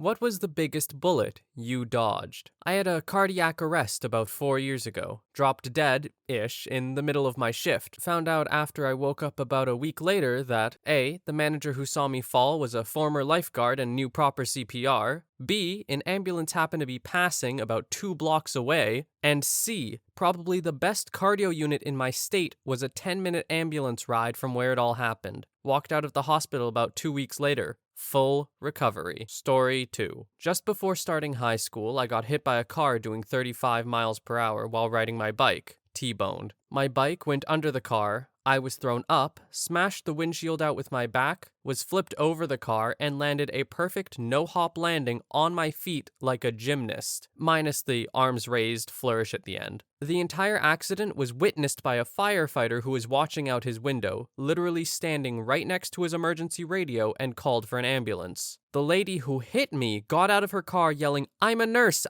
What was the biggest bullet you dodged? I had a cardiac arrest about 4 years ago. Dropped dead-ish in the middle of my shift. Found out after I woke up about a week later that A. The manager who saw me fall was a former lifeguard and knew proper CPR. B. An ambulance happened to be passing about 2 blocks away. And C. Probably the best cardio unit in my state was a 10-minute ambulance ride from where it all happened. Walked out of the hospital about 2 weeks later. Full recovery. Story 2. Just before starting high school, I got hit by a car doing 35 miles per hour while riding my bike. T-boned. My bike went under the car. I was thrown up, smashed the windshield out with my back, was flipped over the car, and landed a perfect no-hop landing on my feet like a gymnast, minus the arms raised flourish at the end. The entire accident was witnessed by a firefighter who was watching out his window, literally standing right next to his emergency radio, and called for an ambulance. The lady who hit me got out of her car yelling, I'm a nurse,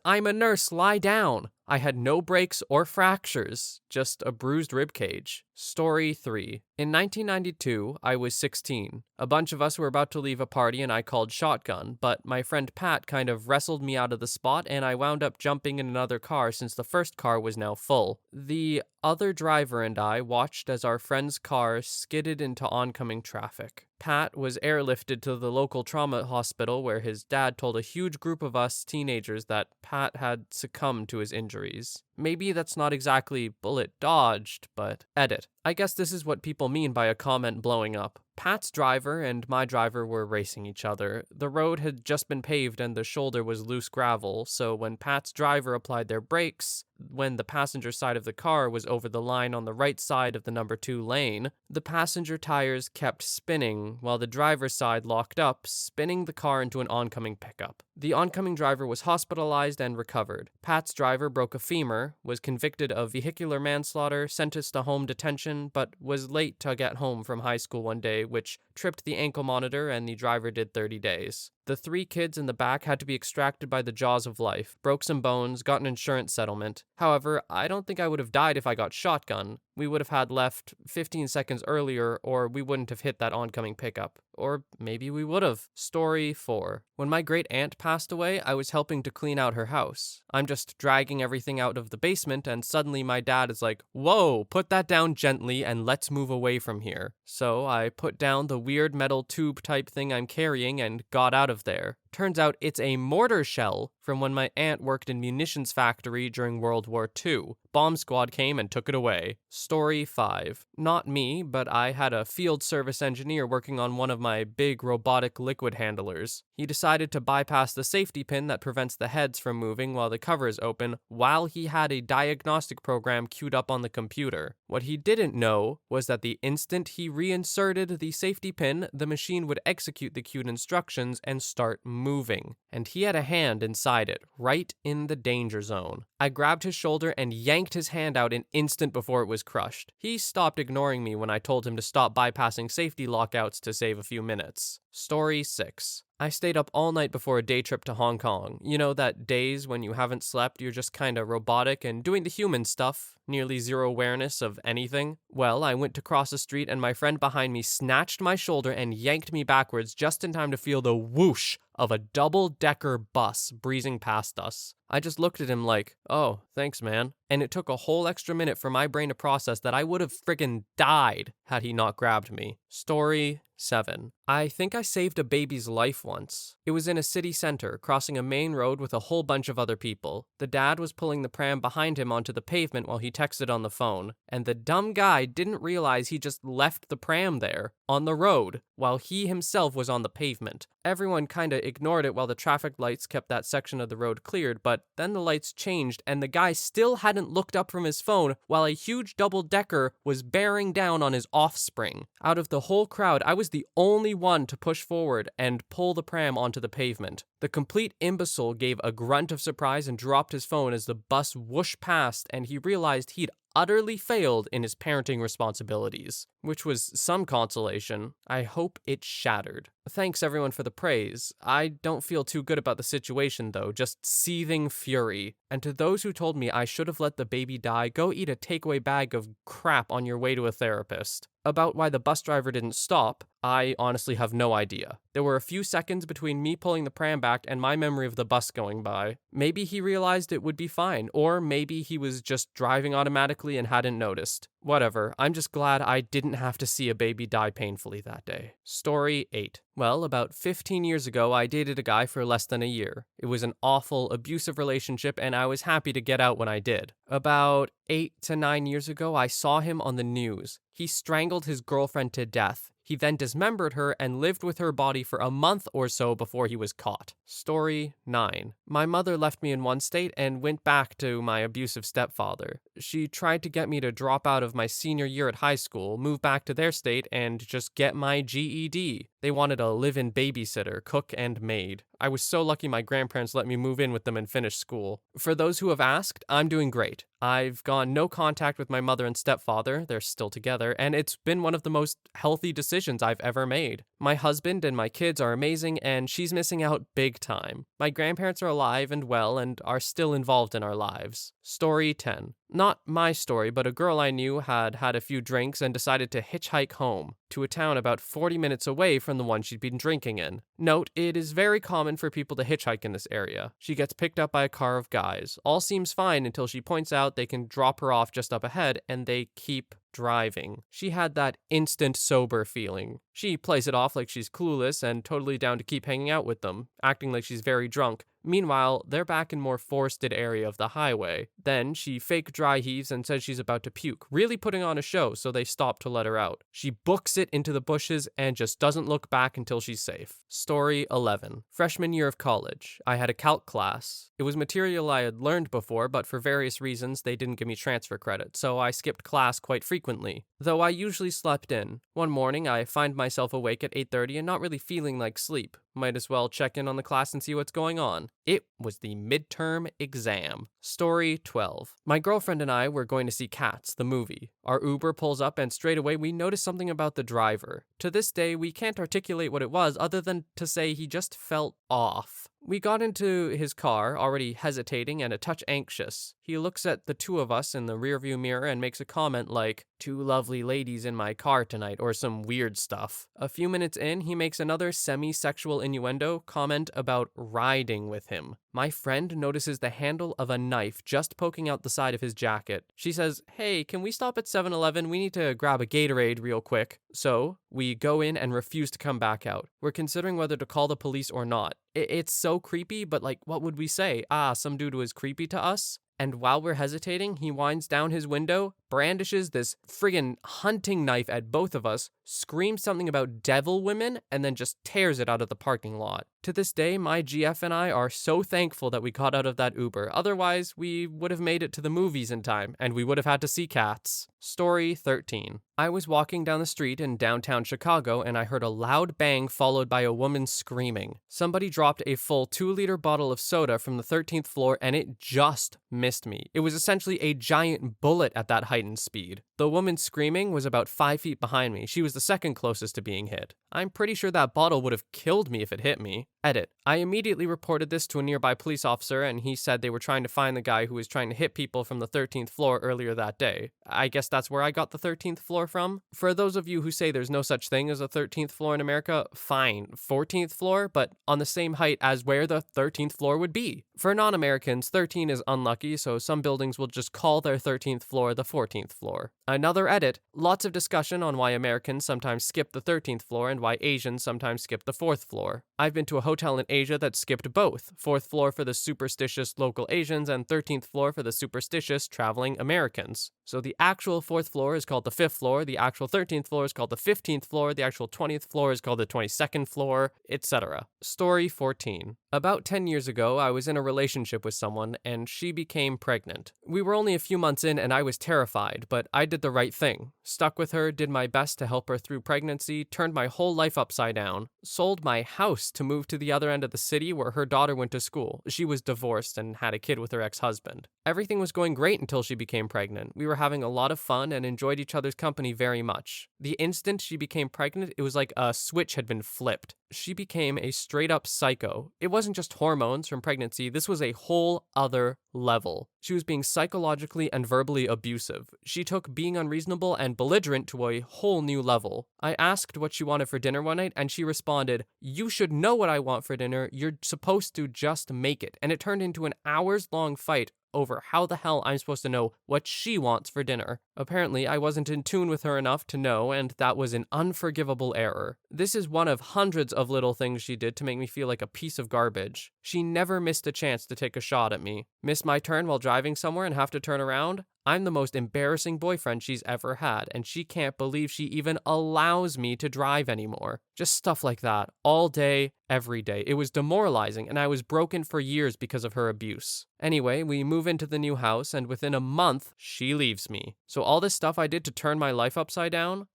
lie down." I had no breaks or fractures, just a bruised ribcage. Story 3. In 1992, I was 16. A bunch of us were about to leave a party and I called shotgun, but my friend Pat kind of wrestled me out of the spot and I wound up jumping in another car since the first car was now full. The other driver and I watched as our friend's car skidded into oncoming traffic. Pat was airlifted to the local trauma hospital where his dad told a huge group of us teenagers that Pat had succumbed to his injuries. Maybe that's not exactly bullet dodged, but edit. I guess this is what people mean by a comment blowing up. Pat's driver and my driver were racing each other. The road had just been paved and the shoulder was loose gravel, so when Pat's driver applied their brakes, when the passenger side of the car was over the line on the right side of the number 2 lane, the passenger tires kept spinning while the driver's side locked up, spinning the car into an oncoming pickup. The oncoming driver was hospitalized and recovered. Pat's driver broke a femur, was convicted of vehicular manslaughter, sentenced to home detention, but was late to get home from high school one day, which tripped the ankle monitor and the driver did 30 days. The 3 kids in the back had to be extracted by the jaws of life, broke some bones, got an insurance settlement. However, I don't think I would have died if I got shotgun. We would have had left 15 seconds earlier, or we wouldn't have hit that oncoming pickup. Or maybe we would have. Story 4. When my great aunt passed away, I was helping to clean out her house. I'm just dragging everything out of the basement, and suddenly my dad is like, "Whoa, put that down gently and let's move away from here." So I put down the weird metal tube type thing I'm carrying and got out of there. Turns out it's a mortar shell from when my aunt worked in munitions factory during World War II. Bomb squad came and took it away. Story 5. Not me, but I had a field service engineer working on one of my big robotic liquid handlers. He decided to bypass the safety pin that prevents the heads from moving while the cover is open while he had a diagnostic program queued up on the computer. What he didn't know was that the instant he reinserted the safety pin, the machine would execute the queued instructions and start moving. And he had a hand inside it, right in the danger zone. I grabbed his shoulder and yanked his hand out an instant before it was crushed. He stopped ignoring me when I told him to stop bypassing safety lockouts to save a few minutes. Story 6. I stayed up all night before a day trip to Hong Kong. You know that days when you haven't slept, you're just kinda robotic and doing the human stuff, nearly zero awareness of anything? Well, I went to cross the street and my friend behind me snatched my shoulder and yanked me backwards just in time to feel the whoosh of a double-decker bus breezing past us. I just looked at him like, "Oh, thanks, man." And it took a whole extra minute for my brain to process that I would have friggin' died had he not grabbed me. Story 7. I think I saved a baby's life once. It was in a city center, crossing a main road with a whole bunch of other people. The dad was pulling the pram behind him onto the pavement while he texted on the phone, and the dumb guy didn't realize he just left the pram there, on the road, while he himself was on the pavement. Everyone kinda ignored it while the traffic lights kept that section of the road cleared, but then the lights changed and the guy still hadn't looked up from his phone while a huge double-decker was bearing down on his offspring. Out of the whole crowd, I was the only one to push forward and pull the pram onto the pavement. The complete imbecile gave a grunt of surprise and dropped his phone as the bus whooshed past and he realized he'd utterly failed in his parenting responsibilities, which was some consolation. I hope it shattered. Thanks everyone for the praise. I don't feel too good about the situation though, just seething fury. And to those who told me I should have let the baby die, go eat a takeaway bag of crap on your way to a therapist. About why the bus driver didn't stop, I honestly have no idea. There were a few seconds between me pulling the pram back and my memory of the bus going by. Maybe he realized it would be fine, or maybe he was just driving automatically and hadn't noticed. Whatever, I'm just glad I didn't have to see a baby die painfully that day. Story 8. Well, about 15 years ago, I dated a guy for less than a year. It was an awful, abusive relationship, and I was happy to get out when I did. About 8 to 9 years ago, I saw him on the news. He strangled his girlfriend to death. He then dismembered her and lived with her body for a month or so before he was caught. Story 9. My mother left me in one state and went back to my abusive stepfather. She tried to get me to drop out of my senior year at high school, move back to their state, and just get my GED. They wanted a live-in babysitter, cook, and maid. I was so lucky my grandparents let me move in with them and finish school. For those who have asked, I'm doing great. I've gone no contact with my mother and stepfather, they're still together, and it's been one of the most healthy decisions I've ever made. My husband and my kids are amazing, and she's missing out big time. My grandparents are alive and well and are still involved in our lives. Story 10. Not my story, but a girl I knew had had a few drinks and decided to hitchhike home to a town about 40 minutes away from the one she'd been drinking in. Note, it is very common for people to hitchhike in this area. She gets picked up by a car of guys. All seems fine until she points out they can drop her off just up ahead, and they keep driving. She had that instant sober feeling. She plays it off like she's clueless and totally down to keep hanging out with them, acting like she's very drunk. Meanwhile, they're back in more forested area of the highway. Then she fake dry heaves and says she's about to puke, really putting on a show, so they stop to let her out. She books it into the bushes and just doesn't look back until she's safe. Story 11. Freshman year of college. I had a calc class. It was material I had learned before, but for various reasons they didn't give me transfer credit, so I skipped class quite frequently, though I usually slept in. One morning I find myself awake at 8:30 and not really feeling like sleep. Might as well check in on the class and see what's going on. It was the midterm exam. Story 12. My girlfriend and I were going to see Cats, the movie. Our Uber pulls up and straight away we notice something about the driver. To this day, we can't articulate what it was other than to say he just felt off. We got into his car, already hesitating and a touch anxious. He looks at the two of us in the rearview mirror and makes a comment like, "Two lovely ladies in my car tonight," or some weird stuff. A few minutes in, he makes another semi-sexual innuendo comment about riding with him. My friend notices the handle of a knife just poking out the side of his jacket. She says, "Hey, can we stop at 7-Eleven? We need to grab a Gatorade real quick." So, we go in and refuse to come back out. We're considering whether to call the police or not. It's so creepy, but like, what would we say? Some dude was creepy to us? And while we're hesitating, he winds down his window, brandishes this friggin' hunting knife at both of us, screams something about devil women, and then just tears it out of the parking lot. To this day, my GF and I are so thankful that we got out of that Uber. Otherwise, we would have made it to the movies in time, and we would have had to see Cats. Story 13. I was walking down the street in downtown Chicago, and I heard a loud bang followed by a woman screaming. Somebody dropped a full 2-liter bottle of soda from the 13th floor, and it just missed me. It was essentially a giant bullet at that heightened speed. The woman screaming was about 5 feet behind me. She was the second closest to being hit. I'm pretty sure that bottle would have killed me if it hit me. Edit. I immediately reported this to a nearby police officer, and he said they were trying to find the guy who was trying to hit people from the 13th floor earlier that day. I guess that's where I got the 13th floor from. For those of you who say there's no such thing as a 13th floor in America, fine, 14th floor, but on the same height as where the 13th floor would be. For non-Americans, 13 is unlucky, so some buildings will just call their 13th floor the 14th floor. Another edit. Lots of discussion on why Americans sometimes skip the 13th floor and why Asians sometimes skip the 4th floor. I've been to a hotel in Asia that skipped both, 4th floor for the superstitious local Asians and 13th floor for the superstitious traveling Americans. So the actual 4th floor is called the 5th floor, the actual 13th floor is called the 15th floor, the actual 20th floor is called the 22nd floor, etc. Story 14. About 10 years ago, I was in a relationship with someone and she became pregnant. We were only a few months in and I was terrified, but I did the right thing. Stuck with her, did my best to help her through pregnancy, turned my whole life upside down, sold my house to move to the other end of the city where her daughter went to school. She was divorced and had a kid with her ex-husband. Everything was going great until she became pregnant. We were having a lot of fun and enjoyed each other's company very much. The instant she became pregnant, it was like a switch had been flipped. She became a straight up psycho. It wasn't just hormones from pregnancy, this was a whole other level. She was being psychologically and verbally abusive. She took being unreasonable and belligerent to a whole new level. I asked what she wanted for dinner one night, and she responded, "You should know what I want for dinner. You're supposed to just make it." And it turned into an hours-long fight over how the hell I'm supposed to know what she wants for dinner. Apparently, I wasn't in tune with her enough to know, and that was an unforgivable error. This is one of hundreds of little things she did to make me feel like a piece of garbage. She never missed a chance to take a shot at me. Miss my turn while driving somewhere and have to turn around? I'm the most embarrassing boyfriend she's ever had, and she can't believe she even allows me to drive anymore. Just stuff like that, all day, every day. It was demoralizing, and I was broken for years because of her abuse. Anyway, we move into the new house, and within a month, she leaves me. So all this stuff I did to turn my life upside down,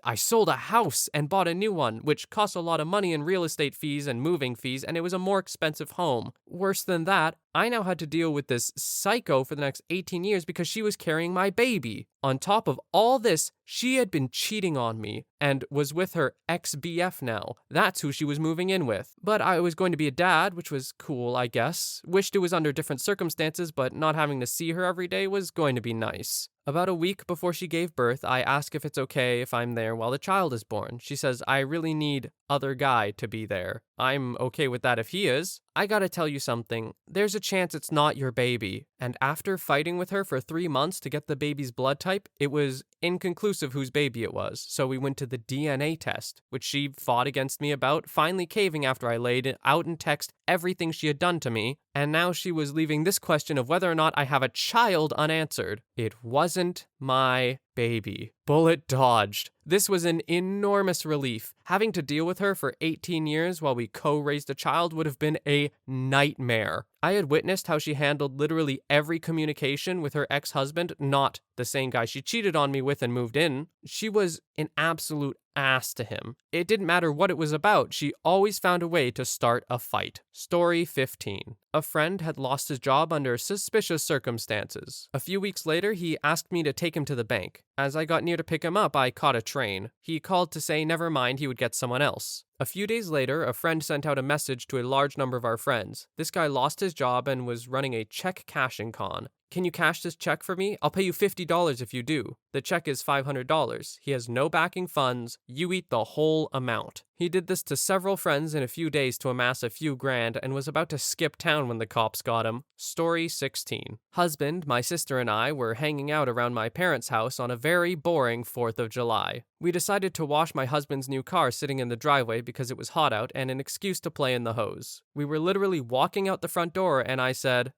I sold a house and bought a new one, which cost a lot of money in real estate fees and moving fees, and it was a more expensive home. Worse than that, I now had to deal with this psycho for the next 18 years because she was carrying my baby. On top of all this, she had been cheating on me and was with her ex-BF now. That's who she was moving in with. But I was going to be a dad, which was cool, I guess. Wished it was under different circumstances, but not having to see her every day was going to be nice. About a week before she gave birth, I ask if it's okay if I'm there while the child is born. She says, I really need other guy to be there. I'm okay with that if he is. I gotta tell you something. There's a chance it's not your baby. And after fighting with her for 3 months to get the baby's blood type, it was inconclusive whose baby it was. So we went to the DNA test, which she fought against me about, finally caving after I laid it out in text everything she had done to me. And now she was leaving this question of whether or not I have a child unanswered. It wasn't my baby. Bullet dodged. This was an enormous relief. Having to deal with her for 18 years while we co-raised a child would have been a nightmare. I had witnessed how she handled literally every communication with her ex-husband, not the same guy she cheated on me with and moved in. She was an absolute ass to him. It didn't matter what it was about, she always found a way to start a fight. Story 15. A friend had lost his job under suspicious circumstances. A few weeks later, he asked me to take him to the bank. As I got near to pick him up, I caught a train. He called to say never mind, he would get someone else. A few days later, a friend sent out a message to a large number of our friends. This guy lost his job and was running a check cashing con. Can you cash this check for me? I'll pay you $50 if you do. The check is $500. He has no backing funds. You eat the whole amount. He did this to several friends in a few days to amass a few grand and was about to skip town when the cops got him. Story 16. Husband, my sister and I were hanging out around my parents' house on a very boring 4th of July. We decided to wash my husband's new car sitting in the driveway because it was hot out and an excuse to play in the hose. We were literally walking out the front door and I said,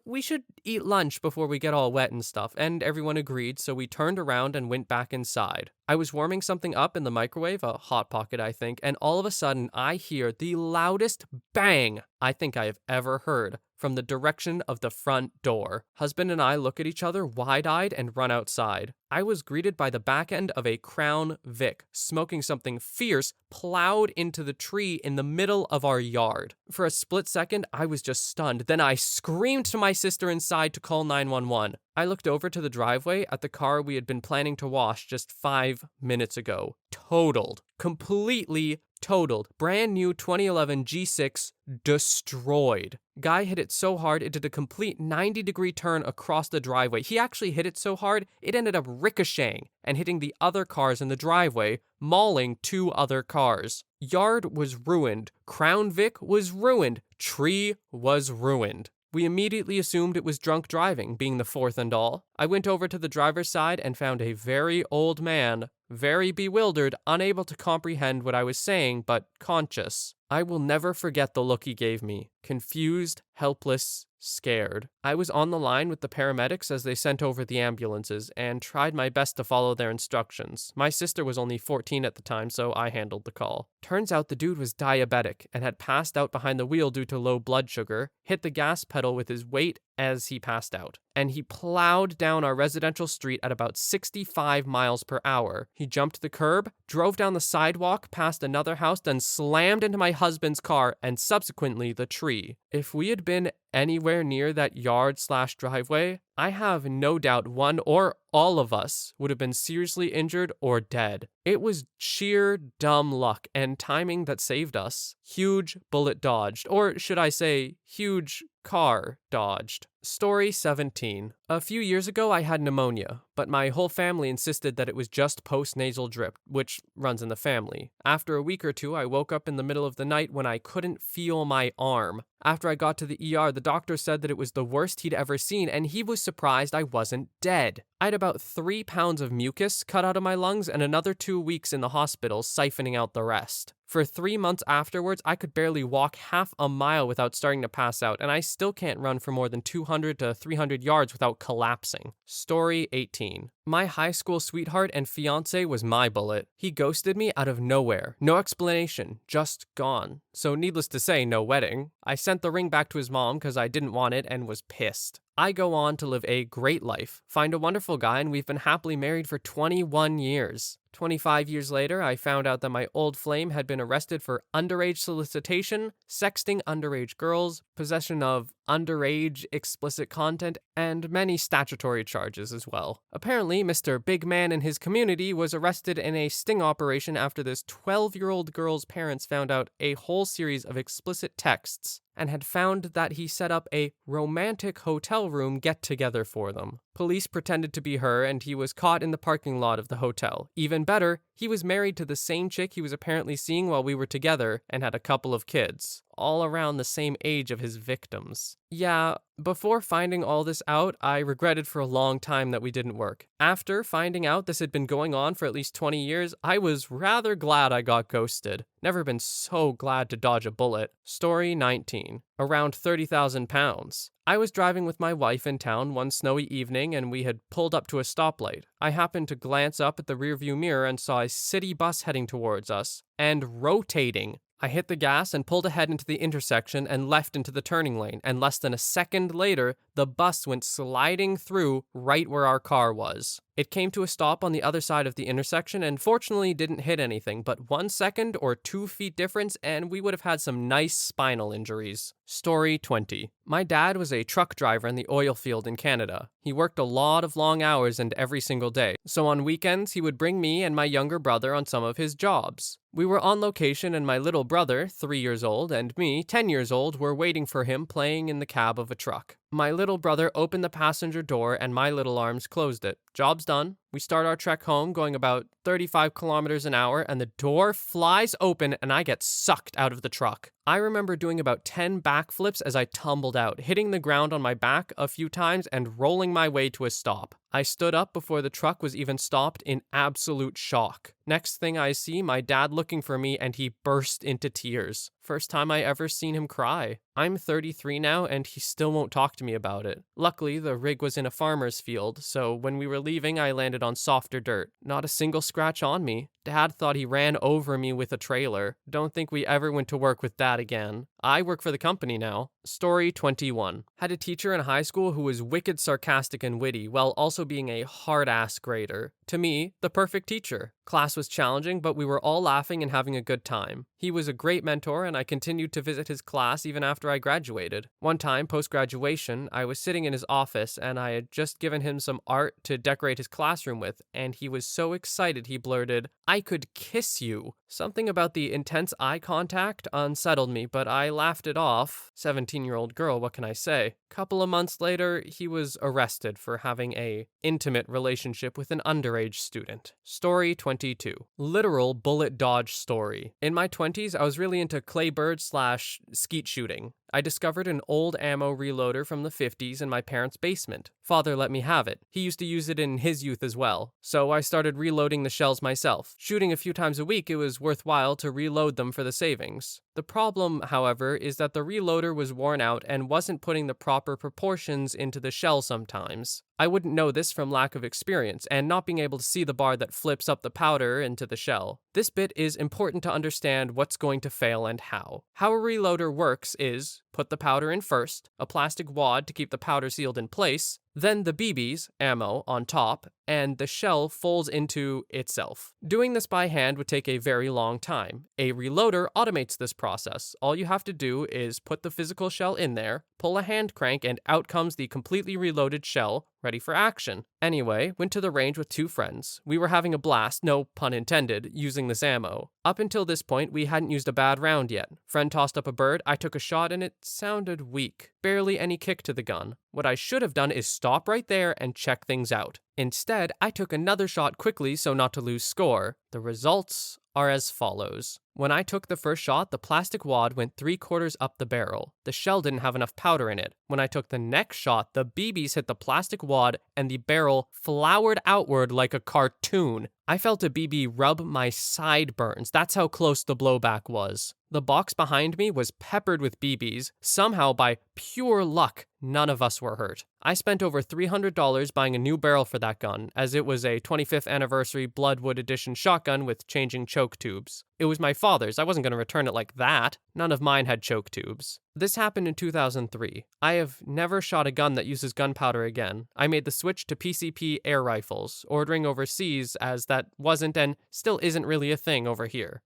we should eat lunch before we get all wet and stuff, and everyone agreed, so we turned around and went back inside. I was warming something up in the microwave, a Hot Pocket I think, and all of a sudden I hear the loudest bang I think I have ever heard from the direction of the front door. Husband and I look at each other wide-eyed and run outside. I was greeted by the back end of a Crown Vic, smoking something fierce, plowed into the tree in the middle of our yard. For a split second, I was just stunned. Then I screamed to my sister inside to call 911. I looked over to the driveway at the car we had been planning to wash just 5 minutes ago. Totaled. Completely totaled. Brand new 2011 G6 destroyed. Guy hit it so hard it did a complete 90-degree turn across the driveway. He actually hit it so hard it ended up ricocheting and hitting the other cars in the driveway, mauling 2 other cars. Yard was ruined. Crown Vic was ruined. Tree was ruined. We immediately assumed it was drunk driving, being the 4th and all. I went over to the driver's side and found a very old man, very bewildered, unable to comprehend what I was saying, but conscious. I will never forget the look he gave me. Confused, helpless, scared. I was on the line with the paramedics as they sent over the ambulances and tried my best to follow their instructions. My sister was only 14 at the time, so I handled the call. Turns out the dude was diabetic and had passed out behind the wheel due to low blood sugar, hit the gas pedal with his weight as he passed out, and he plowed down our residential street at about 65 miles per hour. He jumped the curb, drove down the sidewalk past another house, then slammed into my husband's car and subsequently the tree. If we had been anywhere near that yard/driveway, I have no doubt one or all of us would have been seriously injured or dead. It was sheer dumb luck and timing that saved us. Huge bullet dodged, or should I say, huge car dodged. Story 17. A few years ago, I had pneumonia, but my whole family insisted that it was just postnasal drip, which runs in the family. After a week or two, I woke up in the middle of the night when I couldn't feel my arm. After I got to the ER, the doctor said that it was the worst he'd ever seen, and he was surprised I wasn't dead. I had about 3 pounds of mucus cut out of my lungs and another 2 weeks in the hospital siphoning out the rest. For 3 months afterwards, I could barely walk half a mile without starting to pass out, and I still can't run for more than 200 to 300 yards without collapsing. Story 18. My high school sweetheart and fiance was my bullet. He ghosted me out of nowhere. No explanation, just gone. So needless to say, no wedding. I sent the ring back to his mom because I didn't want it and was pissed. I go on to live a great life, find a wonderful guy, and we've been happily married for 21 years. 25 years later, I found out that my old flame had been arrested for underage solicitation, sexting underage girls, possession of underage explicit content, and many statutory charges as well. Apparently, Mr. Big Man in his community was arrested in a sting operation after this 12-year-old girl's parents found out a whole series of explicit texts and had found that he set up a romantic hotel room get-together for them. Police pretended to be her, and he was caught in the parking lot of the hotel. Even better, he was married to the same chick he was apparently seeing while we were together and had a couple of kids, all around the same age of his victims. Yeah, before finding all this out, I regretted for a long time that we didn't work. After finding out this had been going on for at least 20 years, I was rather glad I got ghosted. Never been so glad to dodge a bullet. Story 19. Around 30,000 pounds. I was driving with my wife in town one snowy evening and we had pulled up to a stoplight. I happened to glance up at the rearview mirror and saw a city bus heading towards us and rotating. I hit the gas and pulled ahead into the intersection and left into the turning lane, and less than a second later, the bus went sliding through right where our car was. It came to a stop on the other side of the intersection and fortunately didn't hit anything, but 1 second or 2 feet difference and we would have had some nice spinal injuries. Story 20. My dad was a truck driver in the oil field in Canada. He worked a lot of long hours and every single day, so on weekends he would bring me and my younger brother on some of his jobs. We were on location and my little brother, 3 years old, and me, 10 years old, were waiting for him playing in the cab of a truck. My little brother opened the passenger door and my little arms closed it. Job's done. We start our trek home going about 35 kilometers an hour and the door flies open and I get sucked out of the truck. I remember doing about 10 backflips as I tumbled out, hitting the ground on my back a few times and rolling my way to a stop. I stood up before the truck was even stopped in absolute shock. Next thing I see, my dad looking for me and he burst into tears. First time I ever seen him cry. I'm 33 now and he still won't talk to me about it. Luckily, the rig was in a farmer's field, so when we were leaving, I landed on softer dirt. Not a single scratch on me. Dad thought he ran over me with a trailer. Don't think we ever went to work with Dad again. I work for the company now. Story 21. Had a teacher in high school who was wicked sarcastic and witty, while also being a hard-ass grader. To me, the perfect teacher. Class was challenging, but we were all laughing and having a good time. He was a great mentor, and I continued to visit his class even after I graduated. One time, post-graduation, I was sitting in his office, and I had just given him some art to decorate his classroom with, and he was so excited he blurted, "I could kiss you." Something about the intense eye contact unsettled me, but I laughed it off. 17-year-old girl, what can I say? Couple of months later, he was arrested for having a intimate relationship with an underage student. Story 22. Literal bullet dodge story. In my 20s, I was really into clay bird / skeet shooting. I discovered an old ammo reloader from the 50s in my parents' basement. Father let me have it. He used to use it in his youth as well. So I started reloading the shells myself. Shooting a few times a week, it was worthwhile to reload them for the savings. The problem, however, is that the reloader was worn out and wasn't putting the proper proportions into the shell sometimes. I wouldn't know this from lack of experience and not being able to see the bar that flips up the powder into the shell. This bit is important to understand what's going to fail and how. How a reloader works is put the powder in first, a plastic wad to keep the powder sealed in place, then the BBs, ammo, on top, and the shell folds into itself. Doing this by hand would take a very long time. A reloader automates this process. All you have to do is put the physical shell in there, pull a hand crank, and out comes the completely reloaded shell, ready for action. Anyway, went to the range with 2 friends. We were having a blast, no pun intended, using this ammo. Up until this point, we hadn't used a bad round yet. Friend tossed up a bird, I took a shot, and it sounded weak. Barely any kick to the gun. What I should have done is stop right there and check things out. Instead, I took another shot quickly so not to lose score. The results are as follows. When I took the first shot, the plastic wad went 3/4 up the barrel. The shell didn't have enough powder in it. When I took the next shot, the BBs hit the plastic wad and the barrel flowered outward like a cartoon. I felt a BB rub my sideburns. That's how close the blowback was. The box behind me was peppered with BBs. Somehow, by pure luck, none of us were hurt. I spent over $300 buying a new barrel for that gun, as it was a 25th anniversary Bloodwood edition shotgun with changing choke tubes. It was my father's. I wasn't going to return it like that. None of mine had choke tubes. This happened in 2003. I have never shot a gun that uses gunpowder again. I made the switch to PCP air rifles, ordering overseas as that wasn't and still isn't really a thing over here.